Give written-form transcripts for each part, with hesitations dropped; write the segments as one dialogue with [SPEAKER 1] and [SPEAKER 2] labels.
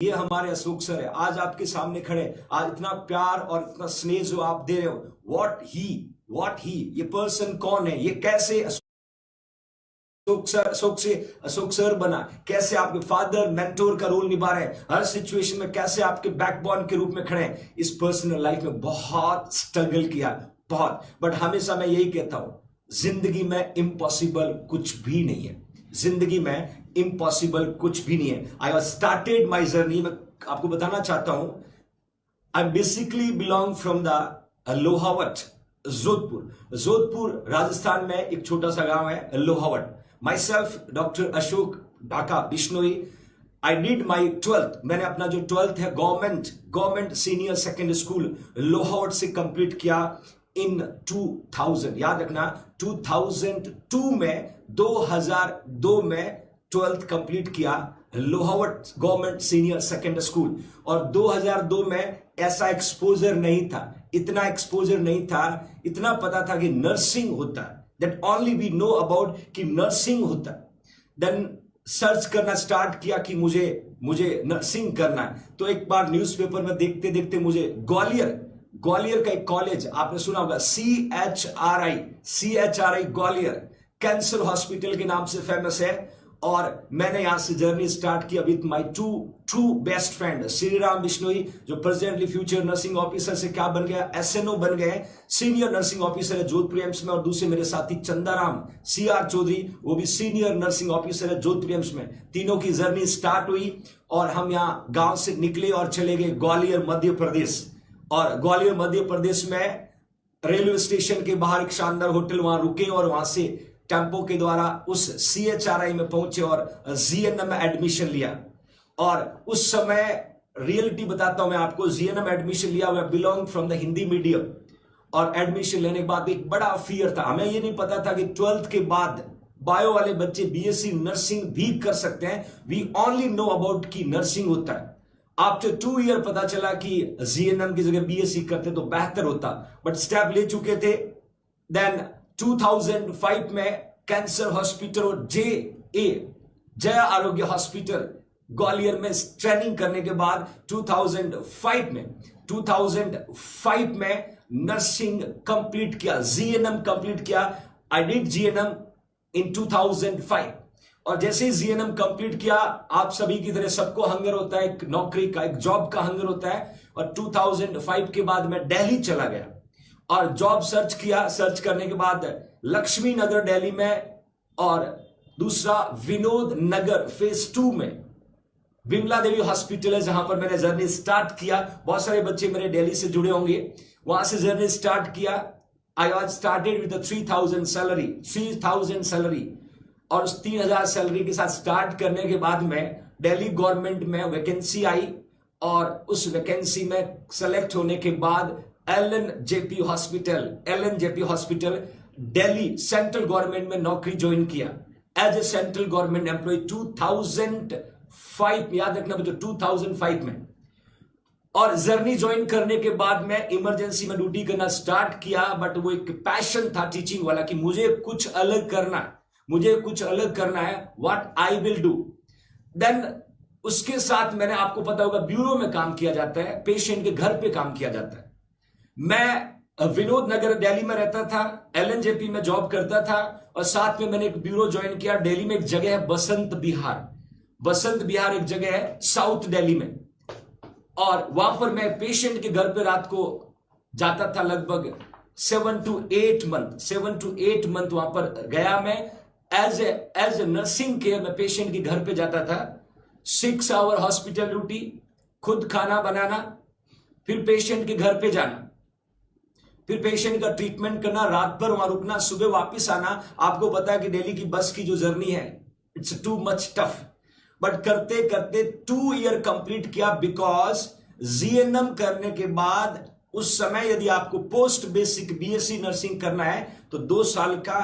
[SPEAKER 1] ये हमारे अशोक सर है, आज आपके सामने खड़े। आज इतना प्यार और इतना स्नेह जो आप दे रहे हो, व्हाट ही ये पर्सन कौन है, ये कैसे अशोक सर बना, कैसे आपके फादर मेंटोर का रोल निभा रहे हैं, हर सिचुएशन में कैसे आपके बैकबोन के रूप में खड़े हैं। इस पर्सनल लाइफ में बहुत स्ट्रगल किया, बहुत। बट हमेशा मैं यही कहता हूं, जिंदगी में इम्पॉसिबल कुछ भी नहीं है, जिंदगी में इम्पॉसिबल कुछ भी नहीं है। I have started my journey. मैं आपको बताना चाहता हूं, I basically belong from the Lohawat, Jodhpur Rajasthan में एक छोटा सा गांव है Lohawat. My self doctor Ashok Dhaka Bishnoi. I did my 12th, मैंने अपना जो 12th है government senior secondary school Lohawat से कंप्लीट किया इन 2000। याद रखना 2002 में 2002 में 12th कंप्लीट किया Lohawat government senior secondary school. और 2002 में ऐसा एक्सपोजर नहीं था, इतना एक्सपोजर नहीं था, इतना पता था कि नर्सिंग होता है, that only we know about कि नर्सिंग होता है। देन सर्च करना स्टार्ट किया कि मुझे नर्सिंग करना है। तो एक बार न्यूज़पेपर में देखते देखते मुझे ग्वालियर का एक कॉलेज आपने सुना होगा, CHRI ग्वालियर कैंसर हॉस्पिटल के नाम से फेमस है। और मैंने यहां से जर्नी स्टार्ट की with my true best friend Shri Ram Bishnoi, जो प्रेजेंटली फ्यूचर नर्सिंग ऑफिसर से क्या बन गया, SNO बन गए, सीनियर नर्सिंग ऑफिसर है जोधपुर एम्स में। और दूसरे मेरे साथी चंदाराम CR चौधरी, वो भी सीनियर नर्सिंग ऑफिसर है जोधपुर एम्स में। तीनों की जर्नी स्टार्ट हुई और हम यहाँ गांव से निकले और चले गए ग्वालियर मध्य प्रदेश। और ग्वालियर मध्य प्रदेश में रेलवे स्टेशन के बाहर एक शानदार होटल, वहां रुके और वहां से टेम्पो के द्वारा उस CHRI में पहुंचे और GNM में एडमिशन लिया। और उस समय रियलिटी बताता हूं मैं आपको, GNM में एडमिशन लिया हुआ, belong from the Hindi medium. और एडमिशन लेने के बाद एक बड़ा फियर था, हमें ये नहीं पता था कि 12th के बाद बायो वाले बच्चे BSc नर्सिंग भी कर सकते हैं। वी ओनली नो अबाउट कि नर्सिंग होता है। आफ्टर 2 ईयर पता चला कि GNM की जगह BSc करते तो बेहतर होता, बट स्टेप ले चुके थे। देन 2005 में कैंसर हॉस्पिटल और जय आरोग्य हॉस्पिटल ग्वालियर में ट्रेनिंग करने के बाद 2005 में नर्सिंग कंप्लीट किया, GNM कंप्लीट किया। आई डिड GNM इन 2005। और जैसे ही GNM कंप्लीट किया, आप सभी की तरह सबको हंगर होता है एक नौकरी का, एक जॉब का हंगर होता है। और 2005 के बाद मैं दिल्ली चला गया और जॉब सर्च किया। सर्च करने के बाद लक्ष्मी नगर दिल्ली में और दूसरा विनोद नगर फेज 2 में विमला देवी हॉस्पिटल है, जहां पर मैंने जर्नी स्टार्ट किया। बहुत सारे बच्चे मेरे दिल्ली से जुड़े होंगे, वहां से जर्नी स्टार्ट किया। I was started with 3000 salary. और उस 3000 सैलरी के साथ स्टार्ट करने के बाद में दिल्ली गवर्नमेंट में वैकेंसी आई और उस वैकेंसी में सेलेक्ट होने के बाद LNJP hospital Delhi central government में नौकरी ज्वाइन किया as a central government employ 2005। याद रखना बच्चों, 2005 में। और जर्नी ज्वाइन करने के बाद मैं इमरजेंसी में ड्यूटी करना स्टार्ट किया। बट वो एक पैशन था टीचिंग वाला कि मुझे कुछ अलग करना है, what I will do. Then उसके साथ मैंने, आपको पता होगा ब्यूरो में काम किया जाता है, पेशेंट के घर पे काम किया जाता है। मैं विनोद नगर दिल्ली में रहता था, LNJP में जॉब करता था और साथ में मैंने एक ब्यूरो ज्वाइन किया दिल्ली में। एक जगह है बसंत विहार एक जगह है साउथ दिल्ली में। और वहां पर मैं पेशेंट के घर पे रात को जाता था, लगभग 7 to 8 मंथ वहां पर गया मैं एज ए नर्सिंग केयर में पेशेंट के घर पे जाता था। 6 आवर हॉस्पिटल ड्यूटी, खुद खाना बनाना, फिर पेशेंट के घर पे जाना, फिर पेशेंट का ट्रीटमेंट करना, रात भर वहां रुकना, सुबह वापस आना। आपको पता है कि दिल्ली की बस की जो जर्नी है, it's too much tough. But करते करते 2 ईयर कंप्लीट किया। बिकॉज GNM करने के बाद उस समय यदि आपको पोस्ट बेसिक BSc नर्सिंग करना है तो 2 साल का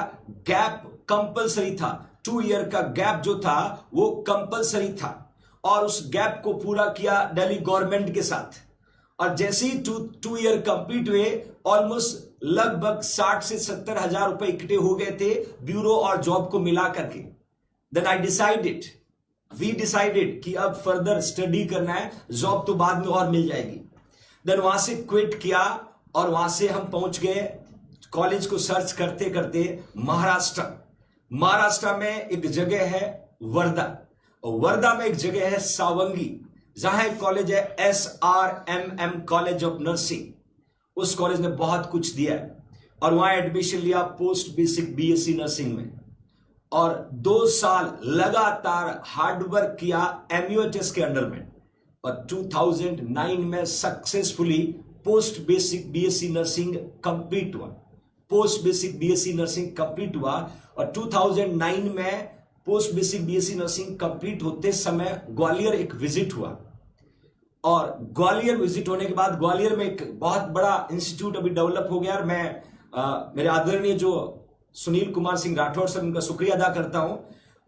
[SPEAKER 1] गैप कंपलसरी था। 2 ईयर का गैप जो था वो कंपलसरी था और उस गैप को पूरा किया दिल्ली गवर्नमेंट के साथ। और जैसे ही 2 ईयर कंप्लीट हुए, ऑलमोस्ट लगभग 60 से 70 हजार रुपए इकट्ठे हो गए थे ब्यूरो और जॉब को मिला करके। Then I decided we decided कि अब फर्दर स्टडी करना है, जॉब तो बाद में और मिल जाएगी। देन वहां से क्विट किया और वहां से हम पहुंच गए कॉलेज को सर्च करते करते महाराष्ट्र। महाराष्ट्र में एक जगह है वर्धा, और वर्धा में एक जगह है सावंगी, जहां एक कॉलेज है SRMM कॉलेज ऑफ नर्सिंग। उस कॉलेज ने बहुत कुछ दिया है और वहां एडमिशन लिया पोस्ट बेसिक BSc नर्सिंग में, और 2 साल लगातार हार्डवर्क किया MUHS के अंडर में, और 2009 में successfully post basic BSc nursing complete हुआ। Post basic BSc nursing complete हुआ और 2009 में post basic BSc nursing complete होते समय ग्वालियर एक विजिट हुआ, और ग्वालियर विजिट होने के बाद ग्वालियर में एक बहुत बड़ा इंस्टीट्यूट अभी डेवलप हो गया। और मैं मेरे आदरणीय जो सुनील कुमार सिंह राठौर सर, उनका शुक्रिया अदा करता हूं।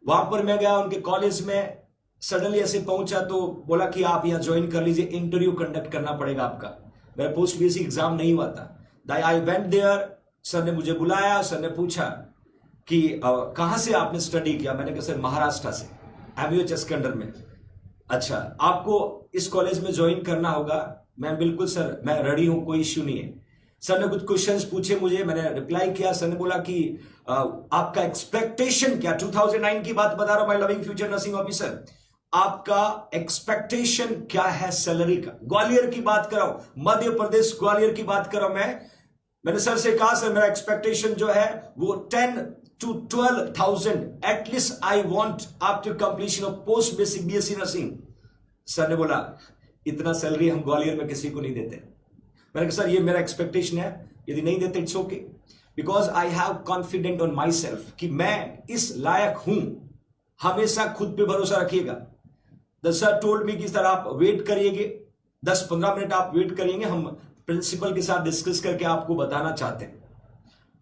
[SPEAKER 1] वहां पर मैं गया उनके कॉलेज में, सडनली ऐसे पहुंचा तो बोला कि आप यहां ज्वाइन कर लीजिए, इंटरव्यू कंडक्ट करना पड़ेगा आपका। मेरा पोस्ट बेसिक एग्जाम नहीं हुआ था। आई वेंट देयर, सर ने मुझे बुलाया, सर ने पूछा कि कहां से आपने स्टडी किया। मैंने कहा सर महाराष्ट्र से, MUHS के अंडर में। अच्छा, आपको इस कॉलेज में ज्वाइन करना होगा। मैं बिल्कुल सर, मैं रेडी हूं, कोई इश्यू नहीं है। सर ने कुछ क्वेश्चंस पूछे मुझे, मैंने रिप्लाई किया। सर ने बोला कि आपका एक्सपेक्टेशन क्या, 2009 की बात बता रहा हूं, my loving future nursing officer, आपका एक्सपेक्टेशन क्या है सैलरी का। ग्वालियर की बात कर रहा हूं, मध्य प्रदेश ग्वालियर की बात कर रहा हूं मैंने सर से कहा सर मेरा एक्सपेक्टेशन जो है वो 10 to 12,000 at least I want after completion of post basic BSc nursing. Sir ने बोला इतना सैलरी हम ग्वालियर में किसी को नहीं देते। मैंने कहा सर ये मेरा एक्सपेक्टेशन है, यदि नहीं देते it's okay, because I have confident on my self कि मैं इस लायक हूं। हमेशा खुद पे भरोसा रखिएगा। द सर टोल्ड मी कि सर आप वेट करिएगे, 10-15 मिनट आप वेट करिएंगे, हम प्रिंसिपल के साथ डिस्कस करके आपको बताना चाहते हैं।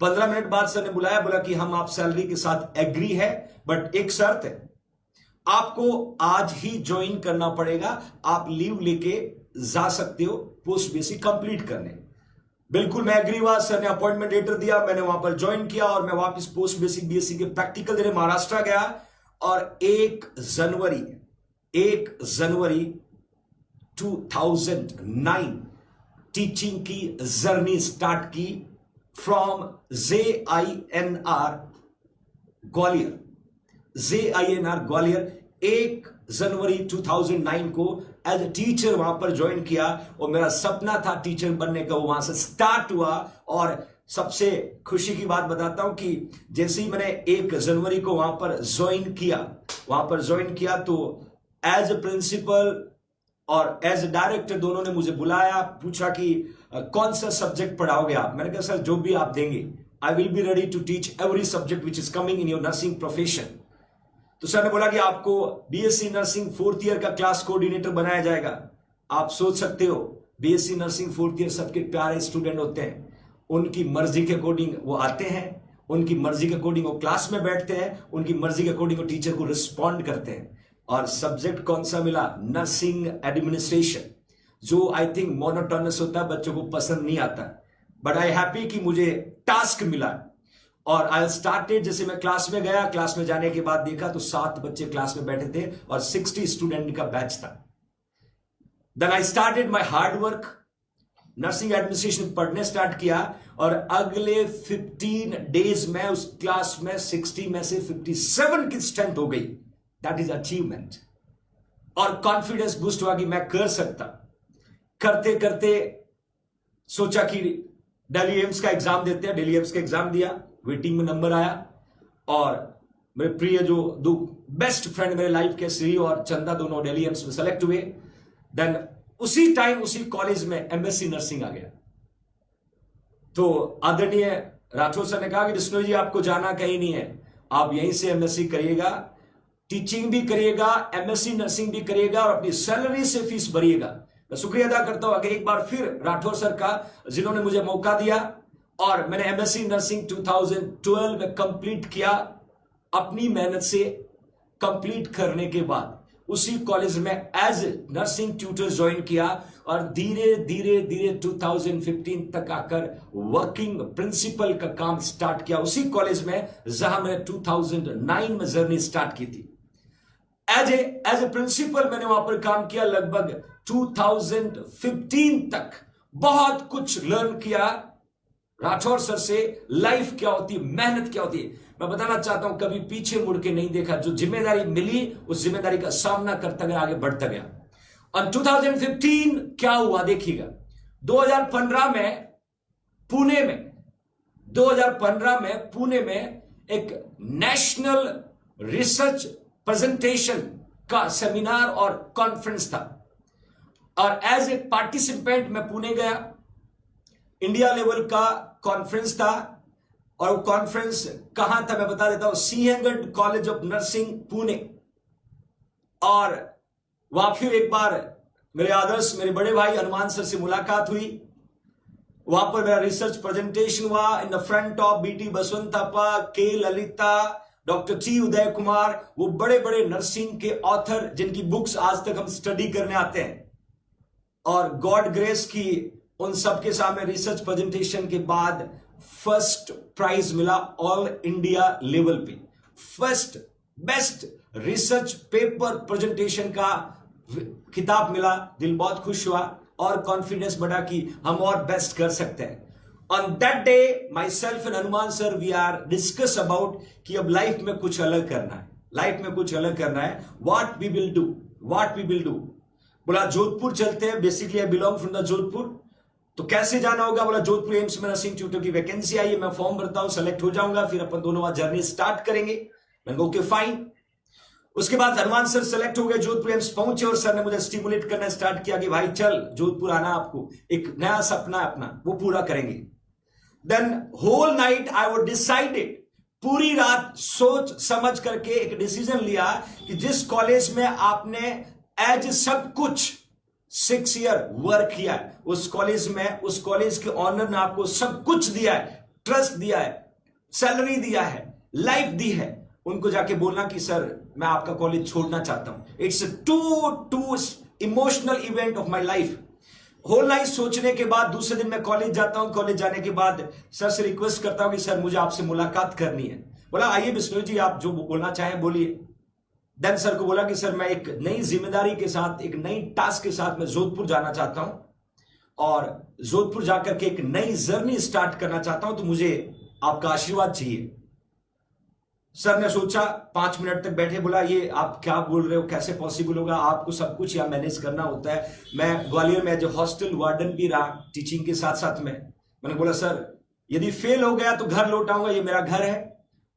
[SPEAKER 1] 15 मिनट बाद सर ने बुलाया, बोला कि हम आप सैलरी के साथ एग्री है, बट एक शर्त है, आपको आज ही ज्वाइन करना पड़ेगा, आप लीव लेके जा सकते हो पोस्ट बेसिक कंप्लीट करने। बिल्कुल मैं एग्री हुआ। सर ने अपॉइंटमेंट लेटर दिया, मैंने वहां पर ज्वाइन किया और मैं वापस पोस्ट बेसिक BSc के प्रैक्टिकल देने महाराष्ट्र गया, और 1 जनवरी 2009 टीचिंग की जर्नी स्टार्ट की from JINR Gwalior. JINR Gwalior 1 जनवरी 2009 को एज ए टीचर वहां पर ज्वाइन किया, और मेरा सपना था टीचर बनने का, वो वहां से स्टार्ट हुआ। और सबसे खुशी की बात बताता हूं कि जैसे ही मैंने 1 जनवरी को वहां पर ज्वाइन किया तो एज ए प्रिंसिपल और एज ए डायरेक्टर दोनों ने मुझे बुलाया, पूछा कि कौन सा सब्जेक्ट पढ़ाओगे आप। मैंने कहा सर जो भी आप देंगे, I will be ready to teach every subject which is coming in your nursing profession. तो सर ने बोला कि आपको BSc नर्सिंग 4th ईयर का क्लास कोऑर्डिनेटर बनाया जाएगा। आप सोच सकते हो BSc नर्सिंग 4th ईयर सबके प्यारे स्टूडेंट होते हैं, उनकी मर्जी के अकॉर्डिंग वो आते हैं, उनकी मर्जी के अकॉर्डिंग वो क्लास में बैठते हैं, उनकी मर्जी के अकॉर्डिंग वो टीचर को रिस्पॉन्ड करते हैं। और सब्जेक्ट कौन सा मिला? नर्सिंग एडमिनिस्ट्रेशन, जो आई थिंक मोनोटोनस होता है, बच्चों को पसंद नहीं आता, बट आई हैप्पी कि मुझे टास्क मिला। और आई स्टार्टेड, जैसे मैं क्लास में गया, क्लास में जाने के बाद देखा तो 7 बच्चे क्लास में बैठे थे और 60 स्टूडेंट का बैच था। Then I started my hard work, nursing administration पढ़ने स्टार्ट किया, और अगले 15 डेज में उस क्लास में 60 में से 57 की स्ट्रेंथ हो गई। That is achievement. और कॉन्फिडेंस बूस्ट हुआ कि मैं कर सकता। करते करते सोचा कि दिल्ली एम्स का एग्जाम देते हैं। दिल्ली एम्स का एग्जाम दिया, वेटिंग में नंबर आया, और मेरे प्रिय जो 2 बेस्ट फ्रेंड मेरे लाइफ के, श्री और चंदा, दोनों दिल्ली एम्स में सेलेक्ट हुए। देन उसी टाइम उसी कॉलेज में MSc नर्सिंग आ गया। तो आदरणीय राठौर सर ने कहा कि डिस्नोई जी आपको जाना कहीं नहीं है, आप यहीं से MSc करिएगा, टीचिंग भी करिएगा, MSc नर्सिंग भी करिएगा, और अपनी सैलरी से फीस भरिएगा। मैं शुक्रिया अदा करता हूं कि एक बार फिर राठौर सर का, जिन्होंने मुझे मौका दिया, और मैंने MSc नर्सिंग 2012 में कंप्लीट किया। अपनी मेहनत से कंप्लीट करने के बाद उसी कॉलेज में एज नर्सिंग ट्यूटर ज्वाइन किया, और धीरे धीरे धीरे 2015 तक आकर वर्किंग प्रिंसिपल का काम स्टार्ट किया उसी कॉलेज में, जहां मैंने 2009 में जर्नी स्टार्ट की थी। एज ए प्रिंसिपल मैंने वहां पर काम किया लगभग 2015 तक, बहुत कुछ लर्न किया राठौर सर से। लाइफ क्या होती है, मेहनत क्या होती है, मैं बताना चाहता हूं, कभी पीछे मुड़ के नहीं देखा। जो जिम्मेदारी मिली उस जिम्मेदारी का सामना करता गया, आगे बढ़ता गया। और 2015 क्या हुआ देखिएगा। 2015 में पुणे में एक नेशनल रिसर्च प्रेजेंटेशन का सेमिनार और कॉन्फ्रेंस था, और एज ए पार्टिसिपेंट मैं पुणे गया। इंडिया लेवल का कॉन्फ्रेंस था, और वो कॉन्फ्रेंस कहां था मैं बता देता हूं, Sinhagad college of nursing Pune. और वहां फिर एक बार मेरे आदर्श, मेरे बड़े भाई हनुमान सर से मुलाकात हुई। वहां पर मेरा रिसर्च प्रेजेंटेशन हुआ in the front of BT Basavanthappa, K Lalitha, doctor T Uday Kumar, वो बड़े बड़े नर्सिंग के ऑथर जिनकी बुक्स आज तक हम स्टडी करने आते हैं। और गॉड ग्रेस की उन सबके सामने रिसर्च प्रेजेंटेशन के बाद फर्स्ट प्राइज मिला ऑल इंडिया लेवल पे। First best research paper presentation का खिताब मिला। दिल बहुत खुश हुआ और कॉन्फिडेंस बढ़ा कि हम और बेस्ट कर सकते हैं। On that day myself and Hanuman sir we are discuss about कि अब लाइफ में कुछ अलग करना है, लाइफ में कुछ अलग करना है। What we will do. बोला जोधपुर चलते हैं। Basically I belong from the Jodhpur. तो कैसे जाना होगा, बोला जोधपुर एम्स में नर्सिंग ट्यूटर की वैकेंसी आई है, मैं फॉर्म भरता हूं, सेलेक्ट हो जाऊंगा, फिर अपन दोनों वहां जर्नी स्टार्ट करेंगे। मैंने ओके फाइन। उसके बाद हनुमान सर सेलेक्ट हो गए, जोधपुर एम्स पहुंचे, और सर ने मुझे स्टिमुलेट करना स्टार्ट किया कि भाई चल जोधपुर आना, आपको एक नया सपना अपना वो पूरा करेंगे। Then whole night I was decided, पूरी रात सोच समझ करके एक डिसीजन लिया कि जिस कॉलेज में आपने एज सब कुछ 6 ईयर वर्क किया है, उस कॉलेज में, उस कॉलेज के ऑनर ने आपको सब कुछ दिया है, ट्रस्ट दिया है, सैलरी दिया है, लाइफ दी है, उनको जाके बोलना कि सर मैं आपका कॉलेज छोड़ना चाहता हूं। It's too emotional event of my life. Whole night सोचने के बाद दूसरे दिन मैं कॉलेज जाता हूं। कॉलेज जाने के बाद सर से रिक्वेस्ट करता हूं कि सर मुझे आपसे मुलाकात करनी है। बोला आइए बिश्नोई जी, आप जो बोलना चाहें बोलिए। देन सर को बोला कि सर मैं एक नई जिम्मेदारी के साथ, एक नई टास्क के साथ मैं जोधपुर जाना चाहता हूं, और जोधपुर जाकर के एक नई जर्नी स्टार्ट करना चाहता हूं, तो मुझे आपका आशीर्वाद चाहिए। सर ने सोचा, 5 मिनट तक बैठे, बोला ये आप क्या बोल रहे हो, कैसे पॉसिबल होगा, आपको सब कुछ यहाँ मैनेज करना होता है। मैं ग्वालियर में जो हॉस्टल वार्डन भी रहा टीचिंग के साथ साथ में। मैंने बोला सर यदि फेल हो गया तो घर लौट आऊंगा, ये मेरा घर है,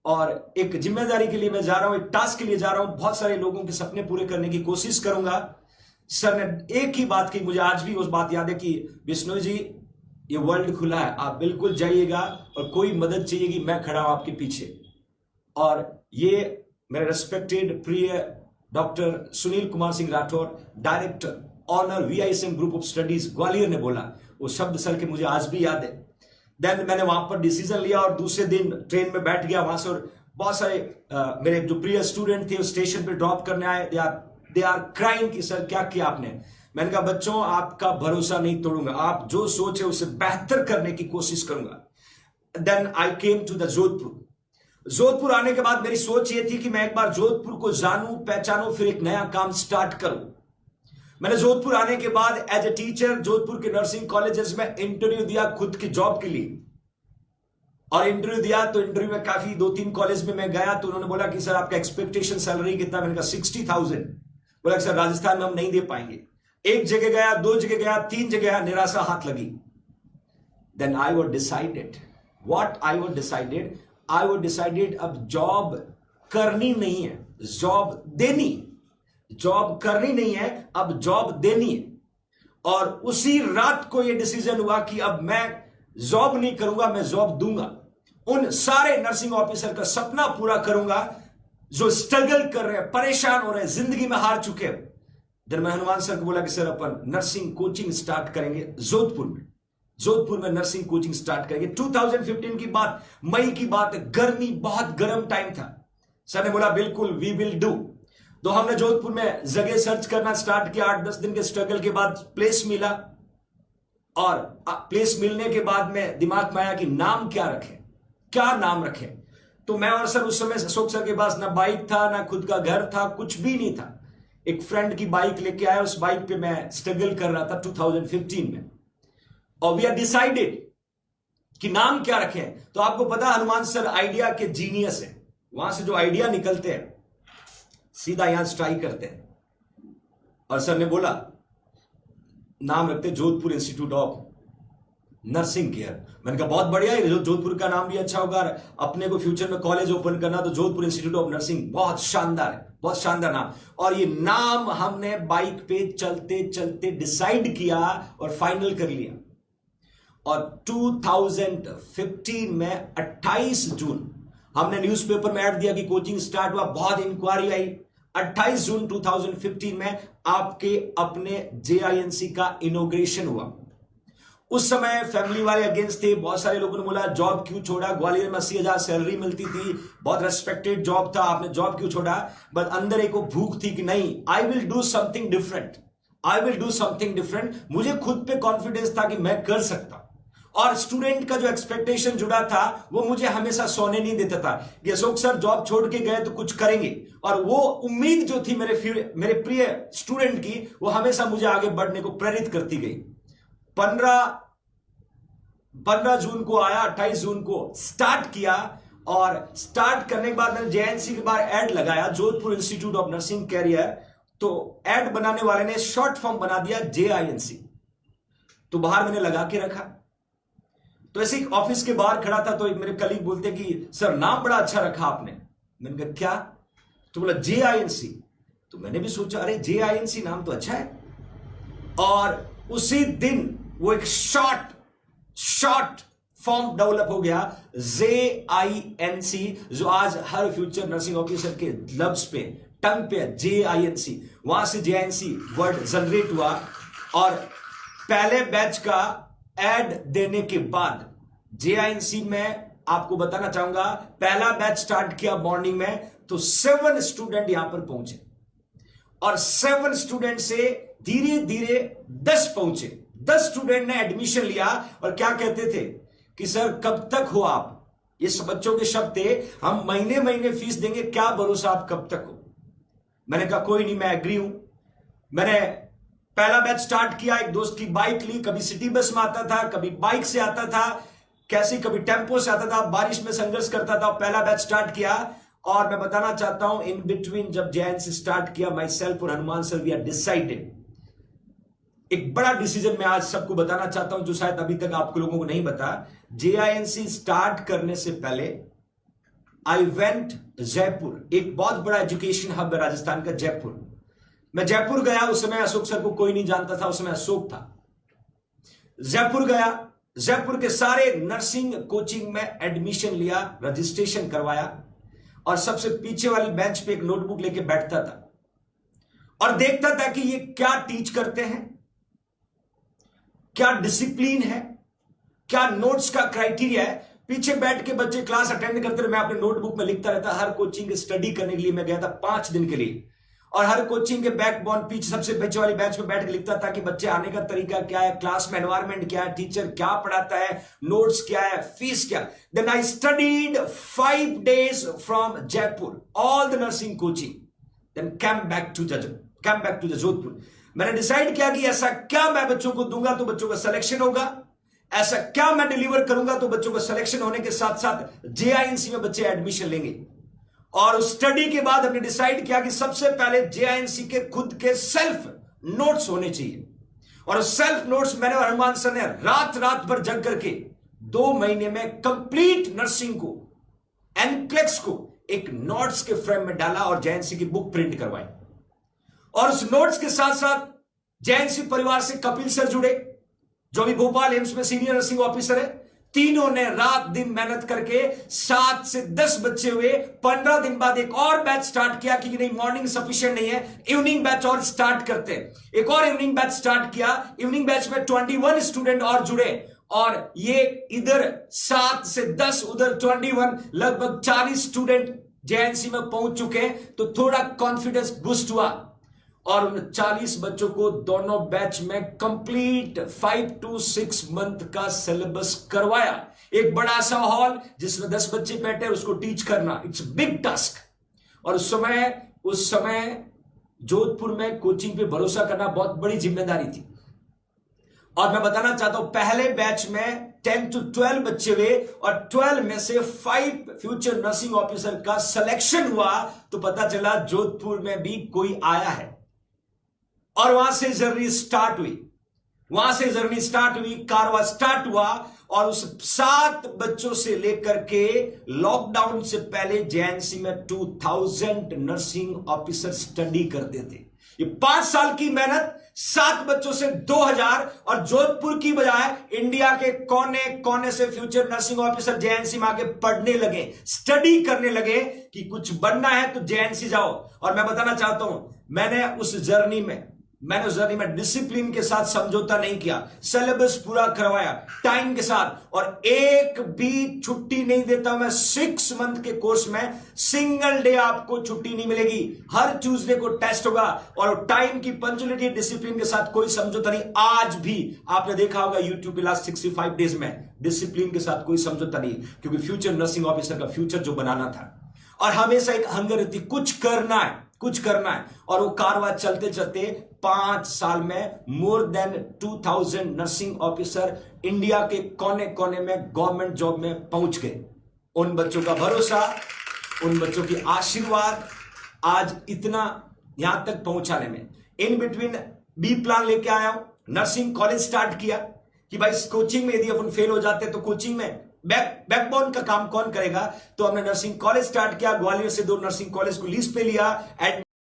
[SPEAKER 1] और एक जिम्मेदारी के लिए मैं जा रहा हूं, एक टास्क के लिए जा रहा हूं, बहुत सारे लोगों के सपने पूरे करने की कोशिश करूंगा। सर ने एक ही बात की, मुझे आज भी उस बात याद है कि बिश्नोई जी ये वर्ल्ड खुला है, आप बिल्कुल जाइएगा, और कोई मदद चाहिएगी मैं खड़ा हूं आपके पीछे। और ये मेरे रेस्पेक्टेड प्रिय doctor Sunil Kumar Singh Rathore, director owner VISM group of studies Gwalior ने बोला। वो शब्द सर के मुझे आज भी याद है। देन मैंने वहां पर डिसीजन लिया और दूसरे दिन ट्रेन में बैठ गया वहां से, और बहुत सारे मेरे जो प्रिय स्टूडेंट थे स्टेशन पे ड्रॉप करने आए। दे आर क्राइंग कि सर क्या किया आपने। मैंने कहा बच्चों आपका भरोसा नहीं तोड़ूंगा, आप जो सोचे उसे बेहतर करने की कोशिश करूंगा। Then I came to the Jodhpur. Jodhpur आने के बाद मेरी सोच ये थी कि मैं एक बार जोधपुर को जानूं, पहचानूं, फिर एक नया काम स्टार्ट करूं। मैंने जोधपुर आने के बाद एज ए टीचर जोधपुर के नर्सिंग कॉलेजेस में इंटरव्यू दिया खुद की जॉब के लिए, और इंटरव्यू दिया तो इंटरव्यू में काफी 2-3 कॉलेज में मैं गया, तो उन्होंने बोला कि सर आपका एक्सपेक्टेशन सैलरी कितना। मैंने कहा 60,000। बोला सर राजस्थान में हम नहीं दे पाएंगे। एक जगह गया, 2 जगह गया, 3 जगह गया, निराशा हाथ लगी। Then I was decided, what I was decided, अब जॉब करनी नहीं है, जॉब देनी। जॉब करनी नहीं है, अब जॉब देनी है। और उसी रात को यह डिसीजन हुआ कि अब मैं जॉब नहीं करूंगा, मैं जॉब दूंगा। उन सारे नर्सिंग ऑफिसर का सपना पूरा करूंगा जो स्ट्रगल कर रहे हैं, परेशान हो रहे हैं, जिंदगी में हार चुके हैं। जब मैं हनुमान सर को बोला कि सर अपन नर्सिंग कोचिंग स्टार्ट करेंगे जोधपुर में नर्सिंग कोचिंग स्टार्ट करेंगे। 2015 की बात, मई की बात है, गर्मी, बहुत गर्म टाइम था। सर ने बोला बिल्कुल वी विल डू। तो हमने जोधपुर में जगह सर्च करना स्टार्ट किया। 8-10 दिन के स्ट्रगल के बाद प्लेस मिला, और प्लेस मिलने के बाद में दिमाग में आया कि नाम क्या रखें, क्या नाम रखें। तो मैं और सर उस समय अशोक सर के पास ना बाइक था, ना खुद का घर था, कुछ भी नहीं था। एक फ्रेंड की बाइक लेके आया, उस बाइक पे मैं स्ट्रगल कर रहा था 2015 में। और वी आर डिसाइडेड कि नाम क्या रखें। तो आपको पता हनुमान सर आइडिया के जीनियस है, वहां से जो आइडिया निकलते हैं सीधा यहां स्ट्राइक करते हैं। और सर ने बोला नाम रखते Jodhpur institute of nursing care. मैंने कहा बहुत बढ़िया है, जोधपुर का नाम भी अच्छा होगा, अपने को फ्यूचर में कॉलेज ओपन करना तो जोधपुर इंस्टीट्यूट ऑफ नर्सिंग, बहुत शानदार है, बहुत शानदार नाम। और ये नाम हमने बाइक पे चलते चलते डिसाइड किया और फाइनल कर लिया। और 2015 में 28 जून हमने न्यूज़पेपर में ऐड दिया कि कोचिंग स्टार्ट हुआ, बहुत इंक्वायरी आई। 28 जून 2015 में आपके अपने JINC का इनॉग्रेशन हुआ। उस समय फैमिली वाले अगेंस्ट थे, बहुत सारे लोगों ने बोला जॉब क्यों छोड़ा, ग्वालियर में 80,000 सैलरी मिलती थी, बहुत रेस्पेक्टेड जॉब था, आपने जॉब क्यों छोड़ा। बट अंदर एक वो भूख थी कि नहीं, आई will do something different, I will do something different. मुझे खुद पे कॉन्फिडेंस था कि मैं कर सकता। और स्टूडेंट का जो एक्सपेक्टेशन जुड़ा था वो मुझे हमेशा सोने नहीं देता था कि अशोक सर जॉब छोड़ के गए तो कुछ करेंगे। और वो उम्मीद जो थी मेरे प्रिय स्टूडेंट की, वो हमेशा मुझे आगे बढ़ने को प्रेरित करती गई। 15 जून को आया, 28 जून को स्टार्ट किया। और स्टार्ट करने के बाद मैंने JINC के बाहर एड लगाया, Jodhpur institute of nursing career. तो एड बनाने वाले ने शॉर्ट फॉर्म बना दिया JINC, तो बाहर मैंने लगा के रखा। तो ऐसे ऑफिस के बाहर खड़ा था तो एक मेरे कलीग बोलते कि सर नाम बड़ा अच्छा रखा आपने। मैंने कहा क्या? तो बोला JINC। तो मैंने भी सोचा अरे JINC नाम तो अच्छा है। और उसी दिन वो एक शॉर्ट फॉर्म डेवलप हो गया JINC, जो आज हर फ्यूचर नर्सिंग ऑफिसर के लब्स पे, टंग पे JINC। वहां से JINC वर्ड जनरेट हुआ। और पहले बैच का एड देने के बाद JINC में आपको बताना चाहूंगा, पहला बैच स्टार्ट किया मॉर्निंग में तो 7 स्टूडेंट यहां पर पहुंचे। और 7 स्टूडेंट से धीरे धीरे 10 पहुंचे। 10 स्टूडेंट ने एडमिशन लिया और क्या कहते थे कि सर कब तक हो आप, ये बच्चों के शब्द थे, हम महीने महीने फीस देंगे, क्या भरोसा आप कब तक हो। मैंने कहा कोई नहीं, मैं एग्री हूं। मैंने पहला बैच स्टार्ट किया, एक दोस्त की बाइक ली, कभी सिटी बस में आता था, कभी बाइक से आता था, कैसे कभी टेम्पो से आता था, बारिश में संघर्ष करता था। पहला बैच स्टार्ट किया। और मैं बताना चाहता हूं इन बिटवीन जब JINC स्टार्ट किया, माई सेल्फ और Hanuman sir we are decided, एक बड़ा डिसीजन मैं आज सबको बताना चाहता हूं जो शायद अभी तक आपको लोगों को नहीं बता। JINC स्टार्ट करने से पहले आई वेंट जयपुर, एक बहुत बड़ा एजुकेशन हब है राजस्थान का जयपुर। मैं जयपुर गया, उस समय अशोक सर को कोई नहीं जानता था, उस समय अशोक था। जयपुर गया, जयपुर के सारे नर्सिंग कोचिंग में एडमिशन लिया, रजिस्ट्रेशन करवाया। और सबसे पीछे वाली बेंच पे एक नोटबुक लेके बैठता था और देखता था कि ये क्या टीच करते हैं, क्या डिसिप्लिन है, क्या नोट्स का क्राइटेरिया है। पीछे बैठ के बच्चे क्लास अटेंड करते रहे, मैं अपने नोटबुक में लिखता रहता। हर कोचिंग स्टडी करने के लिए मैं गया था 5 दिन के लिए। और हर कोचिंग के बैकबोन पीछे सबसे पीछे वाली बेंच में बैठ के लिखता था कि बच्चे आने का तरीका क्या है, क्लास में एनवायरनमेंट क्या है, टीचर क्या पढ़ाता है, नोट्स क्या है, फीस क्या। Then I studied 5 days from Jaipur, all the nursing coaching, then come back to the Jodhpur. मैंने डिसाइड किया कि ऐसा क्या मैं बच्चों को दूंगा तो बच्चों का सिलेक्शन होगा, ऐसा क्या मैं डिलीवर करूंगा तो बच्चों का सिलेक्शन होने के साथ साथ JINC में बच्चे एडमिशन लेंगे। और उस स्टडी के बाद हमने डिसाइड किया कि सबसे पहले JINC के खुद के सेल्फ नोट्स होने चाहिए। और सेल्फ नोट्स मैंने और हनुमान सर ने रात भर जग करके 2 महीने में कंप्लीट नर्सिंग को, एनक्लेक्स को एक नोट्स के फ्रेम में डाला और JINC की बुक प्रिंट करवाई। और उस नोट्स के साथ साथ JINC परिवार से कपिल सर जुड़े, जो भी भोपाल एम्स में सीनियर नर्सिंग ऑफिसर है। तीनों ने रात दिन मेहनत करके 7 से 10 बच्चे हुए। 15 दिन बाद एक और बैच स्टार्ट किया कि नहीं मॉर्निंग सफिशिएंट नहीं है, इवनिंग बैच और स्टार्ट करते हैं। एक और इवनिंग बैच स्टार्ट किया, इवनिंग बैच में 21 स्टूडेंट और जुड़े। और ये इधर 7 से 10, उधर 21, लगभग 40 स्टूडेंट JINC में पहुंच चुके हैं। तो थोड़ा कॉन्फिडेंस बूस्ट हुआ। और उन 40 बच्चों को दोनों बैच में कंप्लीट 5 to 6 मंथ का सिलेबस करवाया। एक बड़ा सा हॉल जिसमें 10 बच्चे बैठे उसको टीच करना, इट्स बिग टास्क। और उस समय जोधपुर में कोचिंग पे भरोसा करना बहुत बड़ी जिम्मेदारी थी। और मैं बताना चाहता हूं पहले बैच में 10 to 12 बच्चे हुए और 12 में से 5 फ्यूचर नर्सिंग ऑफिसर का सिलेक्शन हुआ। तो पता चला जोधपुर में भी कोई आया है और वहां से जर्नी स्टार्ट हुई, कारवा स्टार्ट हुआ। और उस 7 बच्चों से लेकर के लॉकडाउन से पहले जेएनसी में 2000 नर्सिंग ऑफिसर स्टडी करते थे। ये 5 साल की मेहनत, 7 बच्चों से 2000, और जोधपुर की बजाय इंडिया के कोने कोने से फ्यूचर नर्सिंग ऑफिसर जेएनसी में आके पढ़ने लगे, स्टडी करने लगे कि कुछ बनना है तो जेएनसी जाओ। और मैं बताना चाहता हूं मैंने उस जर्नी में डिसिप्लिन के साथ समझौता नहीं किया, सिलेबस पूरा करवाया टाइम के साथ, और एक भी छुट्टी नहीं देता मैं। 6 मंथ के कोर्स में सिंगल डे आपको छुट्टी नहीं मिलेगी, हर ट्यूसडे को टेस्ट होगा, और टाइम की पंक्चुअलिटी डिसिप्लिन के साथ कोई समझौता नहीं। आज भी आपने देखा होगा यूट्यूब पे लास्ट 65 डेज में डिसिप्लिन के साथ कोई समझौता नहीं, क्योंकि फ्यूचर नर्सिंग ऑफिसर का फ्यूचर जो बनाना था। और हमेशा एक हंगर रहती, कुछ करना है। और वो कारवा चलते चलते 5 साल में more than 2000 nursing officer India के कोने कोने में गवर्नमेंट जॉब में पहुंच गए। उन बच्चों का भरोसा, उन बच्चों की आशीर्वाद आज इतना यहां तक पहुंचाने में। इन बिटवीन बी प्लान लेके आया हूं, नर्सिंग कॉलेज स्टार्ट किया कि भाई कोचिंग में यदि अपन फेल हो जाते तो कोचिंग में बैकबोन का काम कौन करेगा। तो हमने नर्सिंग कॉलेज स्टार्ट किया, ग्वालियर से 2 नर्सिंग कॉलेज को लीज पे लिया।